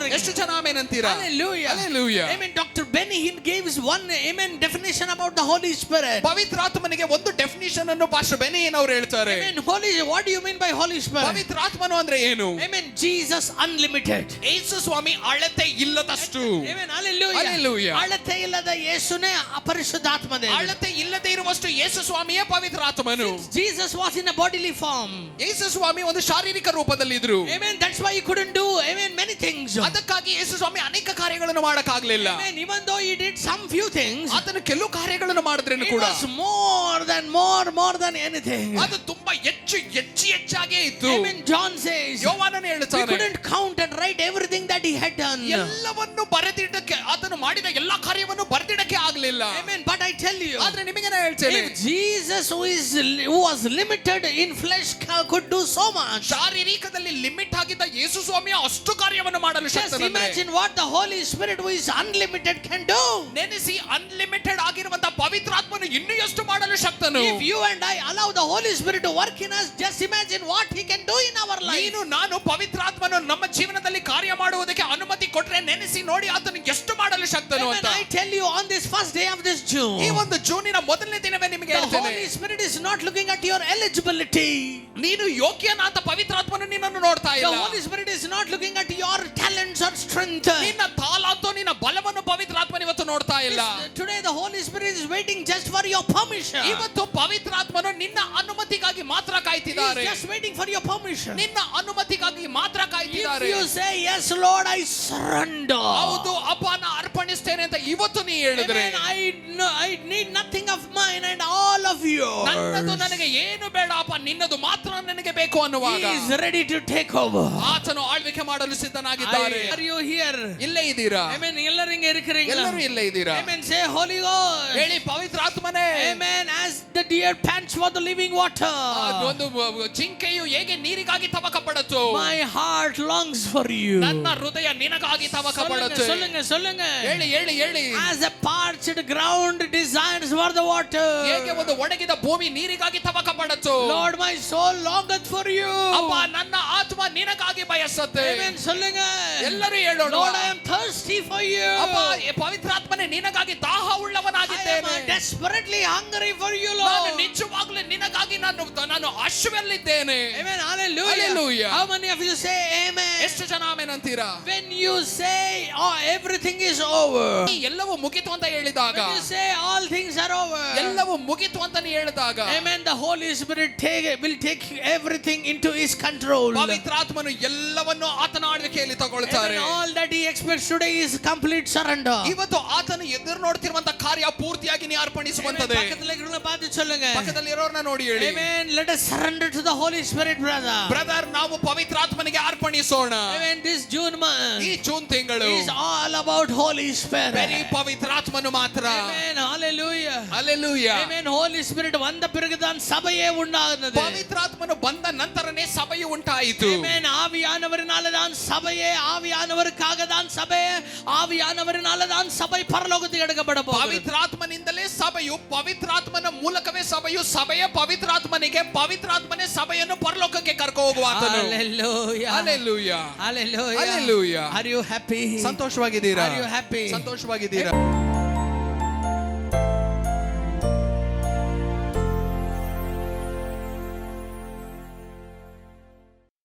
ಹೇಳ್ತಾರೆ? ಎಷ್ಟು ಜನ ಆಮೆನ್ ಅಂತೀರಾ? Hallelujah. Hallelujah. Amen. Dr. Benny Hinn gives one amen definition about the Holy Spirit. ಪವಿತ್ರಾತ್ಮನಿಗೆ ಒಂದು ಡೆಫಿನಿಷನ್ ಅನ್ನು ಪಾಸ್ಟರ್ ಬೆನಿ ಅವರು ಹೇಳ್ತಾರೆ. Amen. What do you mean by Holy Spirit? ಪವಿತ್ರಾತ್ಮನು ಅಂದ್ರೆ ಏನು? Amen. Jesus unlimited. ಯೇಸು ಸ್ವಾಮಿ ಅಳತೆ ಇಲ್ಲದಷ್ಟು. Amen. Hallelujah. Hallelujah. ಅಳತೆ ಇಲ್ಲದ ಯೇಸುನೇ ಅಪರಿಶುದ್ಧಾತ್ಮ ದೇವರು. ಅಳತೆ ಇಲ್ಲದೆ ಇರುವಷ್ಟು ಯೇಸು ಸ್ವಾಮಿಯೇ ಪವಿತ್ರಾತ್ಮನು. Jesus was in a bodily form. ಯೇಸು ಸ್ವಾಮಿ ಒಂದು ಶಾರೀರಿಕ ರೂಪದಲ್ಲಿ ಇದ್ರು. Amen. That's why he couldn't do many things. ಅದಕ್ಕಾಗಿ ಯೇಸು ಸ್ವಾಮಿ ಅನೇಕ ಕಾರ್ಯಗಳನ್ನು ಮಾಡಕ್ಕಾಗಲಿಲ್ಲ. Amen. Even though he did some few things, ಆತನು ಕೆಲವು ಕಾರ್ಯಗಳನ್ನು ಮಾಡಿದ್ರೇನು ಕೂಡ it was more than anything. ಅದು ತುಂಬಾ ಹೆಚ್ಚಾಗೇ ಇತ್ತು. Amen. John says, ಯೋಹಾನನು we ಹೇಳುತ್ತಾನೆ, couldn't count and write everything that he had done. ಎಲ್ಲವನ್ನು ಬರೆದಿಡಕ್ಕೆ, ಆತನು ಮಾಡಿದ ಎಲ್ಲಾ ಕಾರ್ಯವನ್ನು ಬರೆದಿಡಕ್ಕೆ ಆಗಲಿಲ್ಲ. Amen. But I tell you, ಆದ್ರೆ ನಿಮಗೆ ನಾನು ಹೇಳ್ತೇನೆ, if Jesus who was limited in flesh could do so much, ಶಾರೀರಿಕದಲ್ಲಿ ಲಿಮಿಟ್ ಆಗಿದ್ದ ಯೇಸು ಸ್ವಾಮಿ ಅಷ್ಟು ಕಾರ್ಯವನ್ನು ಮಾಡಲು just ಶಕ್ತನಾಗಿದ್ದಾನೆ. imagine what the Holy Spirit who is unlimited can do. ನೆನೆಸಿ, ಅನ್ಲಿಮಿಟೆಡ್ ಆಗಿರುವಂತ ಪವಿತ್ರಾತ್ಮನು ಇನ್ನೂ ಎಷ್ಟು ಮಾಡಲು ಶಕ್ತನು. If you and I allow the Holy Spirit to work in us, just imagine what he can do in our life. ನೀನು ನಾನು ಪವಿತ್ರಾತ್ಮನು ನಮ್ಮ ಜೀವನದಲ್ಲಿ ಕಾರ್ಯ ಮಾಡುವುದಕ್ಕೆ ಅನುಮತಿ ಕೊಟ್ರೆ ನೆನೆಸಿ ನೋಡಿ ಆತನು ಎಷ್ಟು ಮಾಡಲು ಶಕ್ತನು ಅಂತ. I tell you, on this first day of this June, ಈ ಒಂದು ಜೂನಿನ ಮೊದಲನೇ ದಿನವೇ ನಿಮಗೆ the ಹೇಳ್ತೇನೆ, Holy Spirit is not looking at your eligibility. ನೀನು ಯೋಗ್ಯನ ಅಂತ ಪವಿತ್ರಾತ್ಮನು ನಿನ್ನನ್ನು ನೋಡ್ತಾ The ಇಲ್ಲ. Holy Spirit is not looking at your talents or strength. ನಿನ್ನ ತಾಲಾಂತೋ ನಿನ್ನ ಬಲವನ್ನು ಪವಿತ್ರಾತ್ಮನು ಇವತ್ತು ನೋಡ್ತಾ ಇಲ್ಲ. Today the Holy Spirit is waiting just for your permission. ಇವತ್ತು ಪವಿತ್ರಾತ್ಮನು ನಿನ್ನ ಅನುಮತಿಗಾಗಿ ಮಾತ್ರ ಕಾಯ್ತಿದ್ದಾರೆ. He is just waiting for your permission. ನಿನ್ನ ಅನುಮತಿಗಾಗಿ ಮಾತ್ರ ಕಾಯ್ತಿದ್ದಾರೆ. If you say yes Lord, I surrender. ಹೌದು ಅಪ್ಪ, ನಾನು ಅರ್ಪಣಿಸ್ತೇನೆ ಅಂತ ಇವತ್ತು ನೀ ಹೇಳಿದ್ರೆ, I need nothing of mine and all of yours. ನನ್ನದು ನನಗೆ ಏನು ಬೇಡ ಅಪ್ಪ, ನಿನ್ನದು ಮಾತ್ರ ನನಗೆ ಬೇಕು ಅನ್ನುವಾಗ He is ready to take over. ಆತನು ಆಳ್ವಿಕೆ ಮಾಡಲು ಸಿದ್ಧನಾಗಿದ್ದಾರೆ. Are you here? ಇಲ್ಲೇ ಇದ್ದೀರಾ? Amen. ಎಲ್ಲರೂ ಹಿಂಗೆ ಇರ್ಕೀங்களா? ಎಲ್ಲರೂ ಇಲ್ಲೇ ಇದ್ದೀರಾ? Amen. Say Holy Ghost. ಹೇಳಿ ಪವಿತ್ರಾತ್ಮನೇ. Amen. As the deer pants for the living water, ಒಂದು ಜಿಂಕೆಯು ಹೇಗೆ ನೀರಿಗಾಗಿ ತವಕ ಪಡುತ್ತೋ, my heart longs for you. ನನ್ನ ಹೃದಯ ನಿನಗಾಗಿ ತವಕ ಪಡುತ್ತೆ. சொல்லுங்க. ಹೇಳಿ. As a parched ground desires for the water, ಹೇಗೆ ಒಂದು ಒಣಗಿದ ಭೂಮಿ ನೀರಿಗಾಗಿ ತವಕ ಪಡುತ್ತೋ, Lord, my soul longeth for you. ಅಪ್ಪ ನನ್ನ ಆತ್ಮ ನಿನಗಾಗಿ ಬಯಸುತ್ತೆ. Amen. சொல்லுங்க. ಎಲ್ಲರೂ ಹೇಳೋಣ, Lord, I am thirsty for you. ಅಪ್ಪ ಪವಿತ್ರಾತ್ಮನೇ ನಿನಗಾಗಿ ದಾಹ I am ಉಳ್ಳವನಾಗಿದ್ದೇನೆ. desperately hungry for you, ನಾನು Lord. ನಿಜವಾಗ್ಲೂ ನಿನಗಾಗಿ ನಾನು ಹಸಿವಲ್ಲಿದ್ದೇನೆ. Amen. Hallelujah. Hallelujah. How many of you say amen? ಎಷ್ಟು ಜನ ಆಮೆನ್ ಅಂತೀರಾ? When you say everything is over, ಎಲ್ಲವೂ ಮುಗಿತು ಅಂತ ಹೇಳಿದಾಗ, when you say all things are over, ಎಲ್ಲವೂ ಮುಗಿತು ಅಂತ ನೀ ಹೇಳಿದಾಗ, amen, the Holy Spirit will take everything into his control. ಪವಿತ್ರಾತ್ಮನು ಎಲ್ಲವನ್ನು ಆತನ ಆಳ್ವಿಕೆಯಲ್ಲಿ ತಗೊಳ್ತಾರೆ. Amen. All that he expects today is complete surrender. ಇವತ್ತು ಆತನು ಎದುರು ನೋಡ್ತಿರುವಂತ ಕಾರ್ಯ ಪೂರ್ತಿಯಾಗಿ ನೀ ಅರ್ಪಣಿಸುವಂತದೆ. ಪಕ್ಕದಲ್ಲಿ ಇರೋರ್ನ ನೋಡಿ ಹೇಳಿ, amen. Let us surrender to the Holy Spirit, brother. ನಾವು ಪವಿತ್ರಾತ್ಮನಿಗೆ ಅರ್ಪಣಿಸೋಣ. Amen. This June month, ಈ ಜೂನ್ ತಿಂಗಳು is all about Holy Spirit. ಬರೀ ಪವಿತ್ರಾತ್ಮನು ಮಾತ್ರ. Amen. Hallelujah. Hallelujah. Amen. Holy Spirit ಬಂದ பிறகுதான் சபையே உண்டானது. ಪವಿತ್ರಾತ್ಮನು ಬಂದ ನಂತರನೇ ಸಭೆಯು ಉಂಟಾಯಿತು. Amen. ஆவியானவரினாலதான் சபையே, ஆவியானவருக்காகதான் சபை, ஆவியானவரினாலதான் சபை பரலோகத்துக்கு எடுக்கப்பட போகிறது. ಪವಿತ್ರಾತ್ಮನಿಂದಲೇ ಸಭೆಯು, ಪವಿತ್ರಾತ್ಮನ ಮೂಲಕವೇ ಸಭೆಯು, ಸಭೆಯ ಪವಿತ್ರಾತ್ಮನಿಗೆ, ಪವಿತ್ರಾತ್ಮನೇ ಸಭೆಯನ್ನು ಪರಲೋಕಕ್ಕೆ ಕರ್ಕೊಂಡು ಹೋಗುವಾತನು. Hallelujah. Hallelujah. Hallelujah. Hallelujah. Are you happy? ಸಂತೋಷವಾಗಿದ್ದೀರಾ? Are you happy? ಸಂತೋಷವಾಗಿದ್ದೀರಾ?